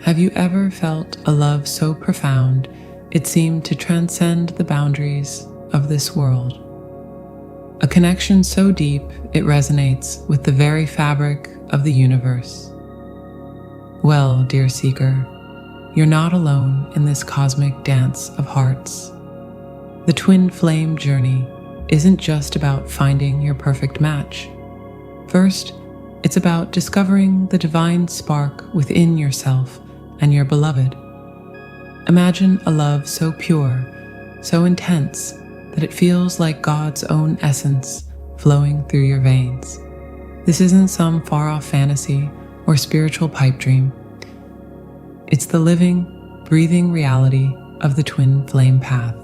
Have you ever felt a love so profound it seemed to transcend the boundaries of this world? A connection so deep it resonates with the very fabric of the universe. Well, dear seeker, you're not alone in this cosmic dance of hearts. The twin flame journey isn't just about finding your perfect match. First, it's about discovering the divine spark within yourself and your beloved. Imagine a love so pure, so intense, that it feels like God's own essence flowing through your veins. This isn't some far-off fantasy or spiritual pipe dream. It's the living, breathing reality of the twin flame path.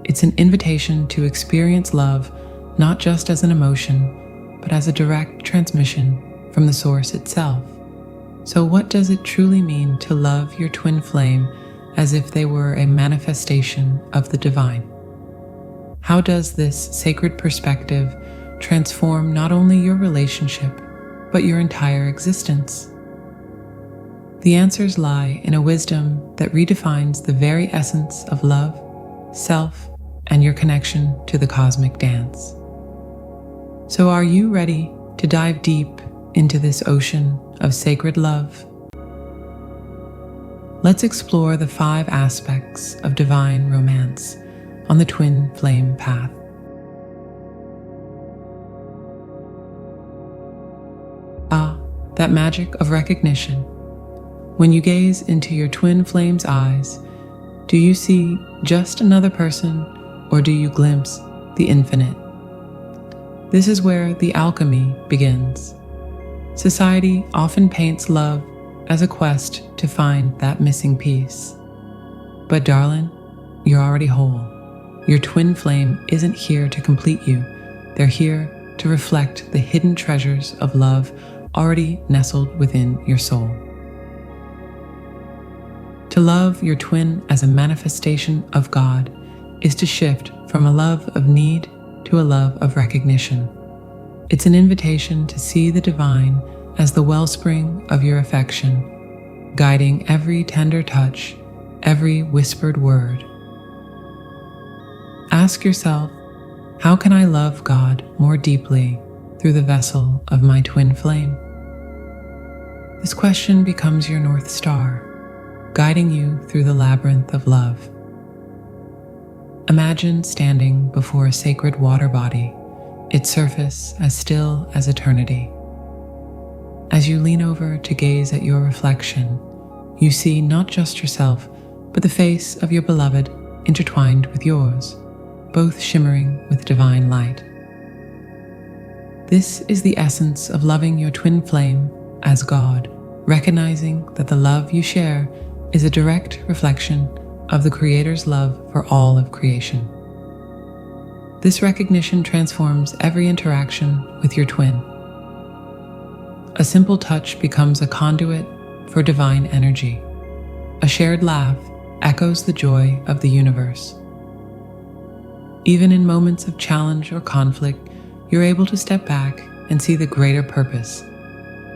It's an invitation to experience love not just as an emotion, but as a direct transmission from the source itself. So what does it truly mean to love your twin flame as if they were a manifestation of the divine? How does this sacred perspective transform not only your relationship, but your entire existence? The answers lie in a wisdom that redefines the very essence of love, self, and your connection to the cosmic dance. So are you ready to dive deep into this ocean of sacred love? Let's explore the 5 aspects of divine romance on the twin flame path. That magic of recognition. When you gaze into your twin flame's eyes, do you see just another person, or do you glimpse the infinite? This is where the alchemy begins. Society often paints love as a quest to find that missing piece. But darling, you're already whole. Your twin flame isn't here to complete you. They're here to reflect the hidden treasures of love already nestled within your soul. To love your twin as a manifestation of God is to shift from a love of need to a love of recognition. It's an invitation to see the divine as the wellspring of your affection, guiding every tender touch, every whispered word. Ask yourself, how can I love God more deeply through the vessel of my twin flame? This question becomes your North Star, guiding you through the labyrinth of love. Imagine standing before a sacred water body, its surface as still as eternity. As you lean over to gaze at your reflection, you see not just yourself, but the face of your beloved intertwined with yours, both shimmering with divine light. This is the essence of loving your twin flame as God, recognizing that the love you share is a direct reflection of the Creator's love for all of creation. This recognition transforms every interaction with your twin. A simple touch becomes a conduit for divine energy. A shared laugh echoes the joy of the universe. Even in moments of challenge or conflict, you're able to step back and see the greater purpose,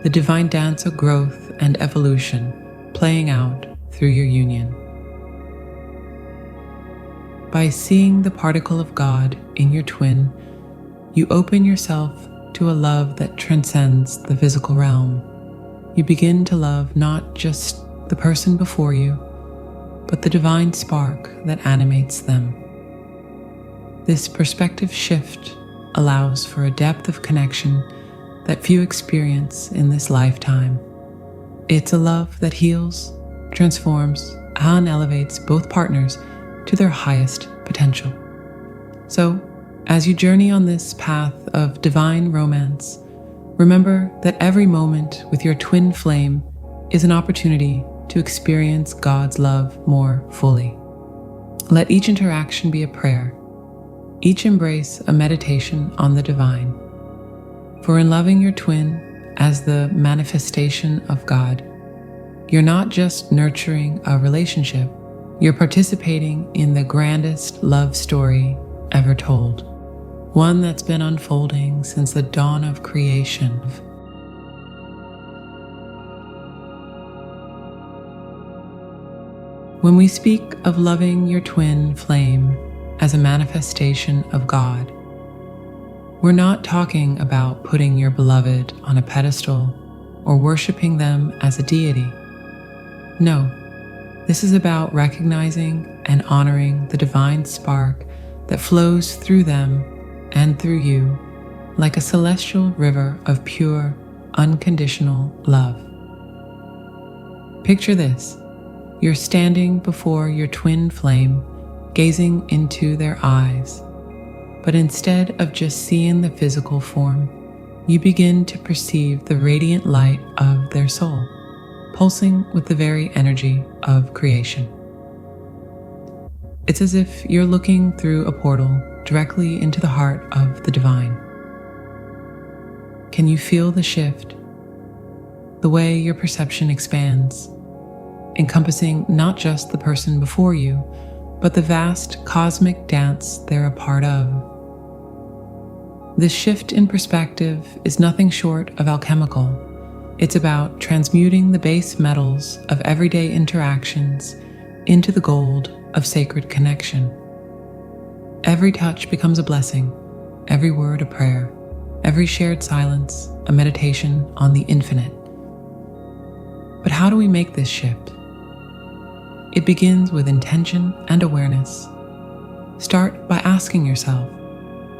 the divine dance of growth and evolution playing out through your union. By seeing the particle of God in your twin, you open yourself to a love that transcends the physical realm. You begin to love not just the person before you, but the divine spark that animates them. This perspective shift allows for a depth of connection that few experience in this lifetime. It's a love that heals, transforms, and elevates both partners to their highest potential. So, as you journey on this path of divine romance, remember that every moment with your twin flame is an opportunity to experience God's love more fully. Let each interaction be a prayer, each embrace a meditation on the divine. For in loving your twin as the manifestation of God, you're not just nurturing a relationship, you're participating in the grandest love story ever told, one that's been unfolding since the dawn of creation. When we speak of loving your twin flame as a manifestation of God, we're not talking about putting your beloved on a pedestal or worshiping them as a deity. No, this is about recognizing and honoring the divine spark that flows through them and through you like a celestial river of pure, unconditional love. Picture this. You're standing before your twin flame, gazing into their eyes. But instead of just seeing the physical form, you begin to perceive the radiant light of their soul, pulsing with the very energy of creation. It's as if you're looking through a portal directly into the heart of the divine. Can you feel the shift? The way your perception expands, encompassing not just the person before you, but the vast cosmic dance they're a part of. This shift in perspective is nothing short of alchemical. It's about transmuting the base metals of everyday interactions into the gold of sacred connection. Every touch becomes a blessing, every word a prayer, every shared silence a meditation on the infinite. But how do we make this shift? It begins with intention and awareness. Start by asking yourself,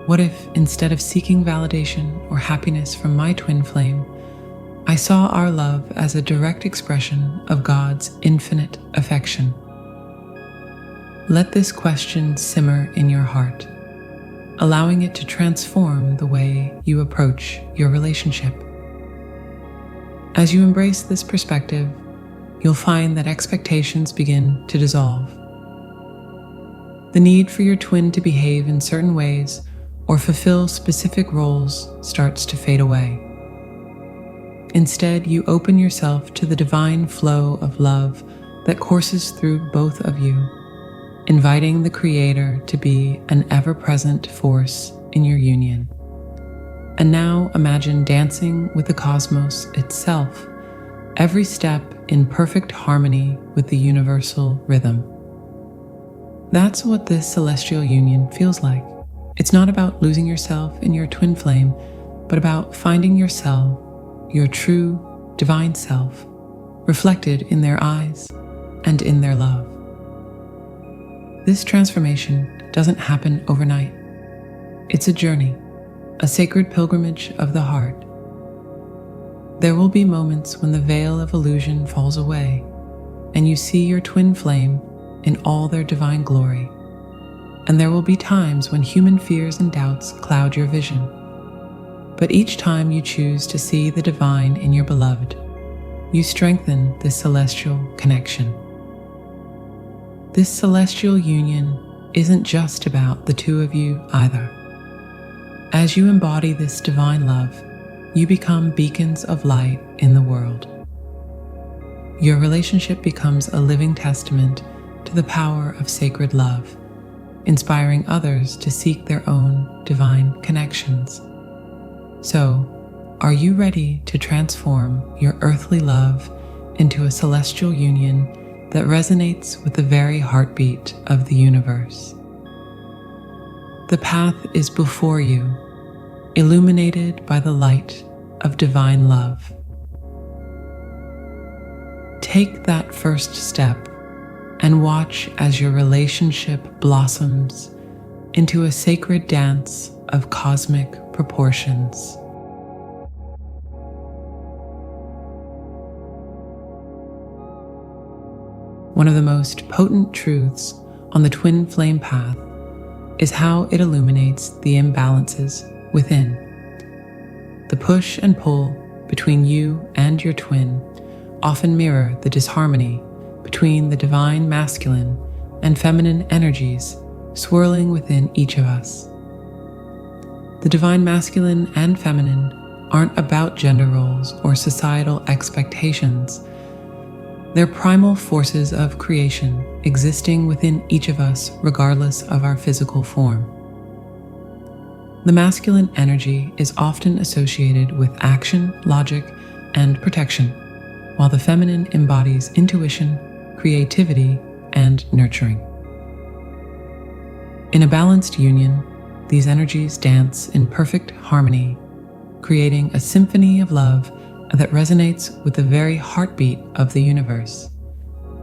what if, instead of seeking validation or happiness from my twin flame, I saw our love as a direct expression of God's infinite affection? Let this question simmer in your heart, allowing it to transform the way you approach your relationship. As you embrace this perspective, you'll find that expectations begin to dissolve. The need for your twin to behave in certain ways or fulfill specific roles starts to fade away. Instead, you open yourself to the divine flow of love that courses through both of you, inviting the Creator to be an ever-present force in your union. And now imagine dancing with the cosmos itself, every step in perfect harmony with the universal rhythm. That's what this celestial union feels like. It's not about losing yourself in your twin flame, but about finding yourself, your true divine self, reflected in their eyes and in their love. This transformation doesn't happen overnight. It's a journey, a sacred pilgrimage of the heart. There will be moments when the veil of illusion falls away, and you see your twin flame in all their divine glory. And there will be times when human fears and doubts cloud your vision. But each time you choose to see the divine in your beloved, you strengthen this celestial connection. This celestial union isn't just about the two of you either. As you embody this divine love, you become beacons of light in the world. Your relationship becomes a living testament to the power of sacred love, inspiring others to seek their own divine connections. So, are you ready to transform your earthly love into a celestial union that resonates with the very heartbeat of the universe? The path is before you, illuminated by the light of divine love. Take that first step and watch as your relationship blossoms into a sacred dance of cosmic proportions. One of the most potent truths on the twin flame path is how it illuminates the imbalances within. The push and pull between you and your twin often mirror the disharmony between the divine masculine and feminine energies swirling within each of us. The divine masculine and feminine aren't about gender roles or societal expectations. They're primal forces of creation existing within each of us regardless of our physical form. The masculine energy is often associated with action, logic, and protection, while the feminine embodies intuition, creativity, and nurturing. In a balanced union, these energies dance in perfect harmony, creating a symphony of love that resonates with the very heartbeat of the universe.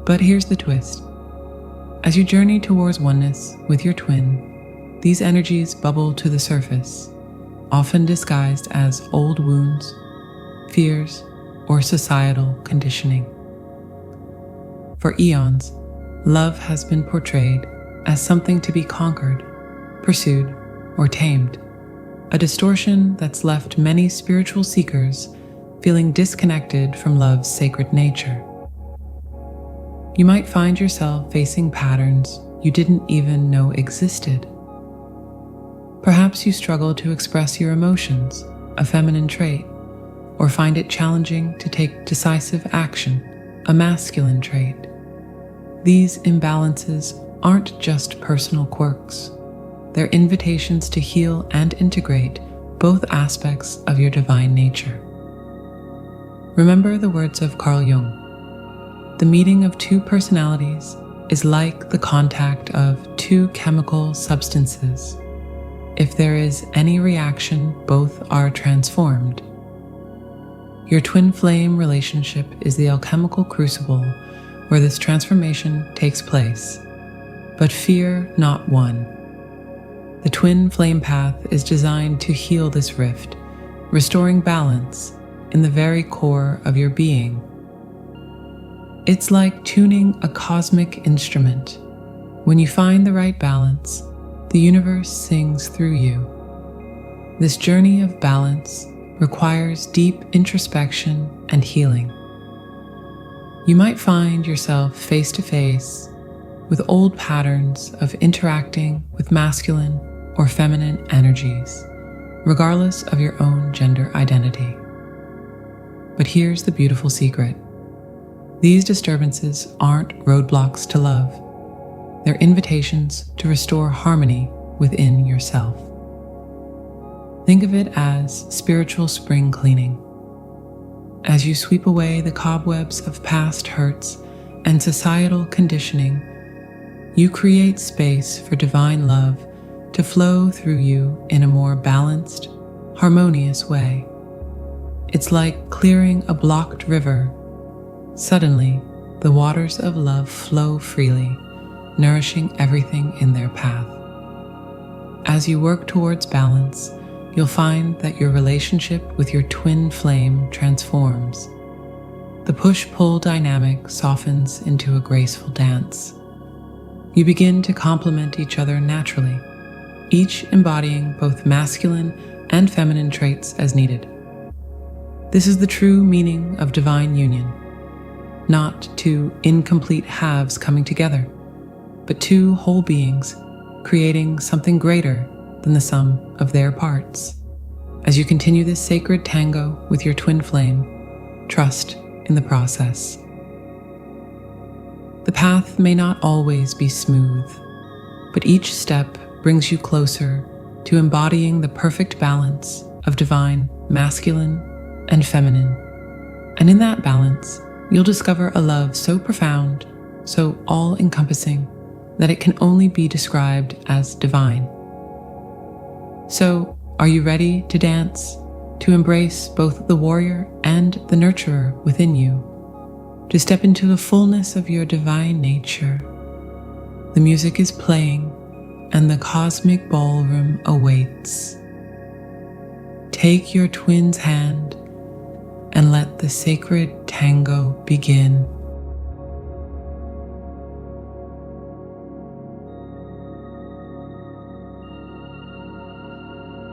But here's the twist. As you journey towards oneness with your twin, these energies bubble to the surface, often disguised as old wounds, fears, or societal conditioning. For eons, love has been portrayed as something to be conquered, pursued, or tamed, a distortion that's left many spiritual seekers feeling disconnected from love's sacred nature. You might find yourself facing patterns you didn't even know existed. Perhaps you struggle to express your emotions, a feminine trait, or find it challenging to take decisive action, a masculine trait. These imbalances aren't just personal quirks. They're invitations to heal and integrate both aspects of your divine nature. Remember the words of Carl Jung. The meeting of two personalities is like the contact of two chemical substances. If there is any reaction, both are transformed. Your twin flame relationship is the alchemical crucible where this transformation takes place. But fear not one. The twin flame path is designed to heal this rift, restoring balance in the very core of your being. It's like tuning a cosmic instrument. When you find the right balance, the universe sings through you. This journey of balance requires deep introspection and healing. You might find yourself face to face with old patterns of interacting with masculine or feminine energies, regardless of your own gender identity. But here's the beautiful secret. These disturbances aren't roadblocks to love. They're invitations to restore harmony within yourself. Think of it as spiritual spring cleaning. As you sweep away the cobwebs of past hurts and societal conditioning, you create space for divine love to flow through you in a more balanced, harmonious way. It's like clearing a blocked river. Suddenly, the waters of love flow freely, nourishing everything in their path. As you work towards balance, you'll find that your relationship with your twin flame transforms. The push-pull dynamic softens into a graceful dance. You begin to complement each other naturally, each embodying both masculine and feminine traits as needed. This is the true meaning of divine union, not two incomplete halves coming together, but two whole beings creating something greater than the sum of their parts. As you continue this sacred tango with your twin flame, trust in the process. The path may not always be smooth, but each step brings you closer to embodying the perfect balance of divine masculine and feminine. And in that balance, you'll discover a love so profound, so all-encompassing, that it can only be described as divine. So, are you ready to dance, to embrace both the warrior and the nurturer within you, to step into the fullness of your divine nature? The music is playing, and the cosmic ballroom awaits. Take your twin's hand and let the sacred tango begin.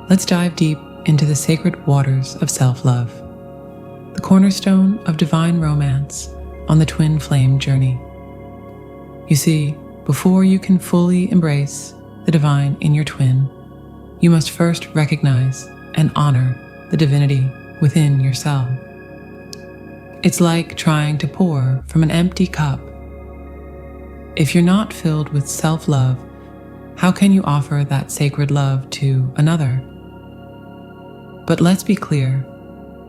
Let's dive deep into the sacred waters of self-love, the cornerstone of divine romance on the twin flame journey. You see, before you can fully embrace the divine in your twin, you must first recognize and honor the divinity within yourself. It's like trying to pour from an empty cup. If you're not filled with self-love, how can you offer that sacred love to another? But let's be clear,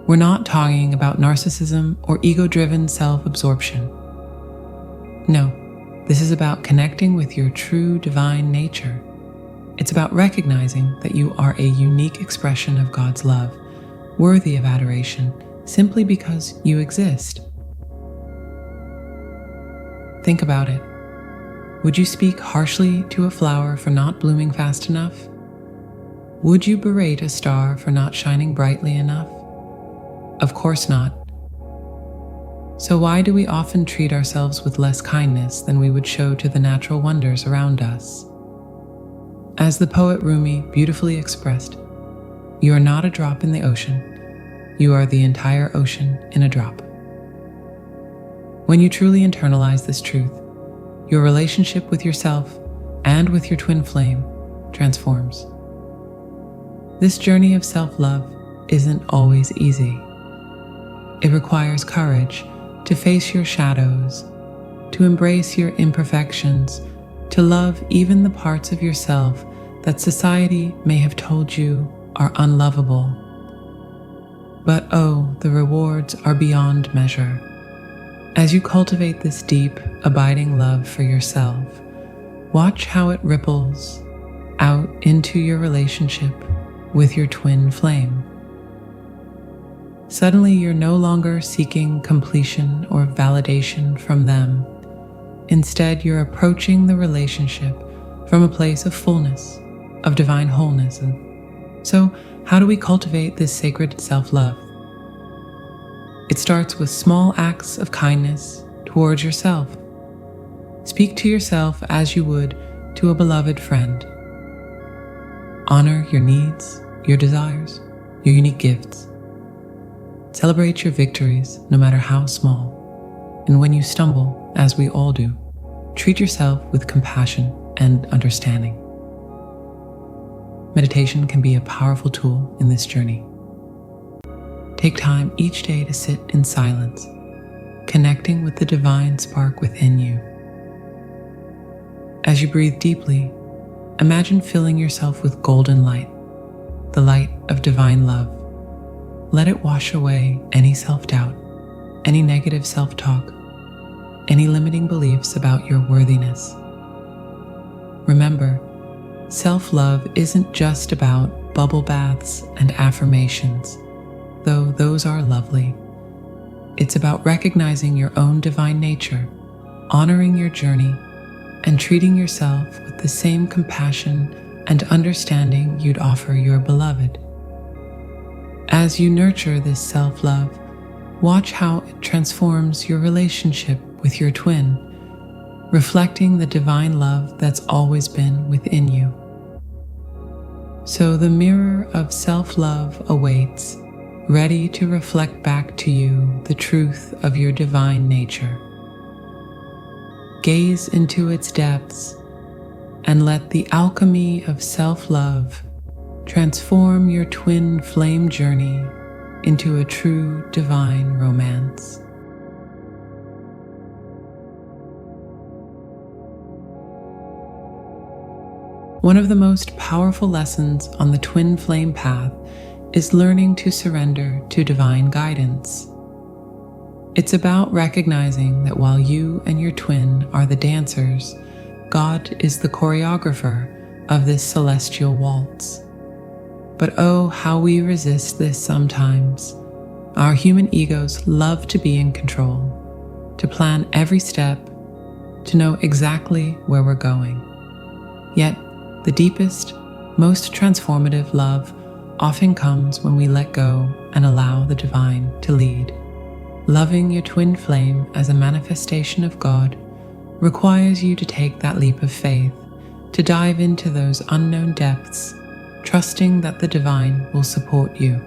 we're not talking about narcissism or ego-driven self-absorption. No, This is about connecting with your true divine nature. It's about recognizing that you are a unique expression of God's love, worthy of adoration simply because you exist. Think about it. Would you speak harshly to a flower for not blooming fast enough? Would you berate a star for not shining brightly enough? Of course not. So why do we often treat ourselves with less kindness than we would show to the natural wonders around us? As the poet Rumi beautifully expressed, you are not a drop in the ocean, you are the entire ocean in a drop. When you truly internalize this truth, your relationship with yourself and with your twin flame transforms. This journey of self-love isn't always easy. It requires courage to face your shadows, to embrace your imperfections, to love even the parts of yourself that society may have told you are unlovable. But oh, the rewards are beyond measure. As you cultivate this deep, abiding love for yourself, watch how it ripples out into your relationship with your twin flame. Suddenly, you're no longer seeking completion or validation from them. Instead, you're approaching the relationship from a place of fullness, of divine wholeness. So, how do we cultivate this sacred self-love? It starts with small acts of kindness towards yourself. Speak to yourself as you would to a beloved friend. Honor your needs, your desires, your unique gifts. Celebrate your victories, no matter how small. And when you stumble, as we all do, treat yourself with compassion and understanding. Meditation can be a powerful tool in this journey. Take time each day to sit in silence, connecting with the divine spark within you. As you breathe deeply, imagine filling yourself with golden light, the light of divine love. Let it wash away any self-doubt, any negative self-talk, any limiting beliefs about your worthiness. Remember, self-love isn't just about bubble baths and affirmations, though those are lovely. It's about recognizing your own divine nature, honoring your journey, and treating yourself with the same compassion and understanding you'd offer your beloved. As you nurture this self-love, watch how it transforms your relationship with your twin, reflecting the divine love that's always been within you. So the mirror of self-love awaits, ready to reflect back to you the truth of your divine nature. Gaze into its depths and let the alchemy of self-love transform your twin flame journey into a true divine romance. One of the most powerful lessons on the twin flame path is learning to surrender to divine guidance. It's about recognizing that while you and your twin are the dancers, God is the choreographer of this celestial waltz. But oh, how we resist this sometimes. Our human egos love to be in control, to plan every step, to know exactly where we're going. Yet, the deepest, most transformative love often comes when we let go and allow the divine to lead. Loving your twin flame as a manifestation of God requires you to take that leap of faith, to dive into those unknown depths, trusting that the divine will support you.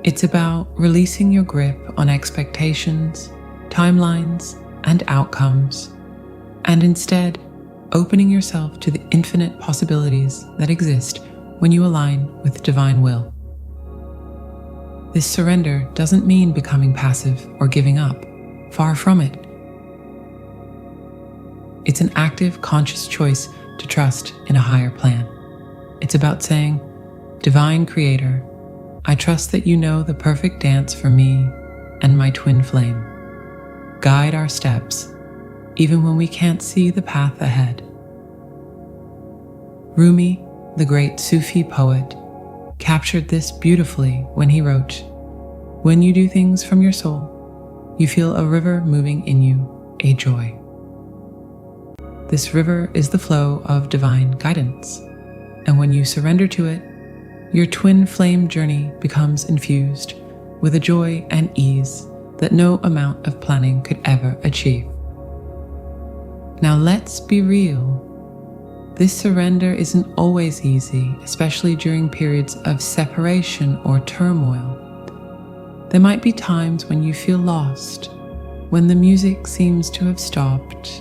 It's about releasing your grip on expectations, timelines, and outcomes, and instead opening yourself to the infinite possibilities that exist when you align with divine will. This surrender doesn't mean becoming passive or giving up. Far from it. It's an active, conscious choice to trust in a higher plan. It's about saying, Divine Creator, I trust that you know the perfect dance for me and my twin flame. Guide our steps, even when we can't see the path ahead. Rumi, the great Sufi poet, captured this beautifully when he wrote, "When you do things from your soul, you feel a river moving in you, a joy." This river is the flow of divine guidance, and when you surrender to it, your twin flame journey becomes infused with a joy and ease that no amount of planning could ever achieve. Now let's be real. This surrender isn't always easy, especially during periods of separation or turmoil. There might be times when you feel lost, when the music seems to have stopped,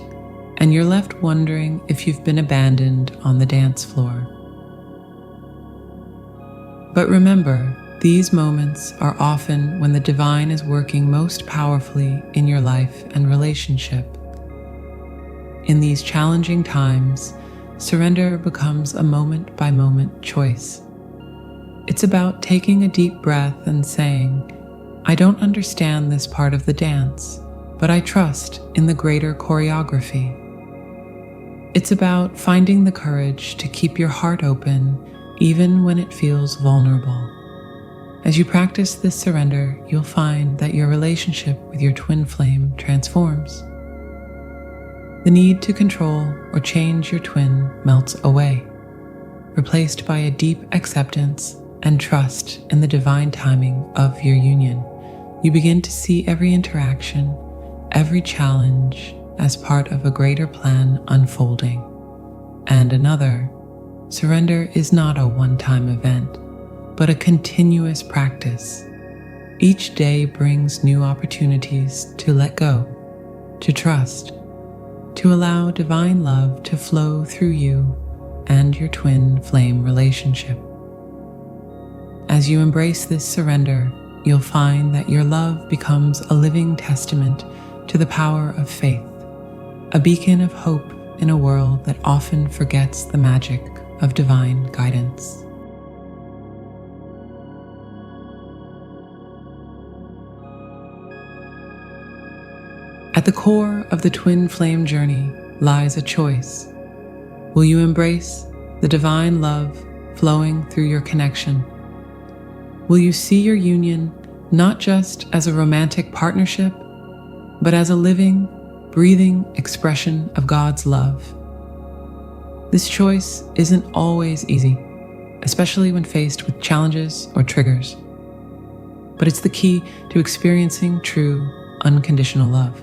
and you're left wondering if you've been abandoned on the dance floor. But remember, these moments are often when the divine is working most powerfully in your life and relationship. In these challenging times, surrender becomes a moment-by-moment choice. It's about taking a deep breath and saying, "I don't understand this part of the dance, but I trust in the greater choreography." It's about finding the courage to keep your heart open even when it feels vulnerable. As you practice this surrender, you'll find that your relationship with your twin flame transforms. The need to control or change your twin melts away, replaced by a deep acceptance and trust in the divine timing of your union. You begin to see every interaction, every challenge as part of a greater plan unfolding. And another, surrender is not a one-time event, but a continuous practice. Each day brings new opportunities to let go, to trust, to allow divine love to flow through you and your twin flame relationship. As you embrace this surrender, you'll find that your love becomes a living testament to the power of faith, a beacon of hope in a world that often forgets the magic of divine guidance. At the core of the twin flame journey lies a choice. Will you embrace the divine love flowing through your connection? Will you see your union not just as a romantic partnership, but as a living, breathing expression of God's love? This choice isn't always easy, especially when faced with challenges or triggers, but it's the key to experiencing true, unconditional love.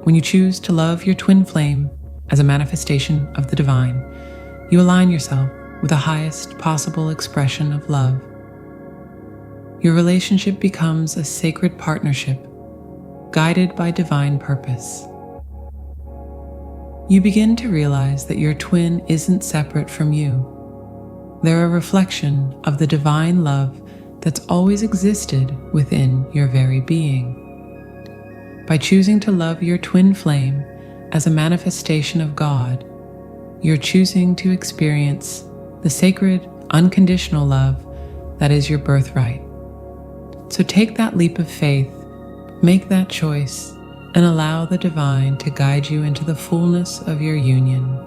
When you choose to love your twin flame as a manifestation of the divine, you align yourself with the highest possible expression of love. Your relationship becomes a sacred partnership, guided by divine purpose. You begin to realize that your twin isn't separate from you. They're a reflection of the divine love that's always existed within your very being. By choosing to love your twin flame as a manifestation of God, you're choosing to experience the sacred, unconditional love that is your birthright. So take that leap of faith, make that choice, and allow the divine to guide you into the fullness of your union.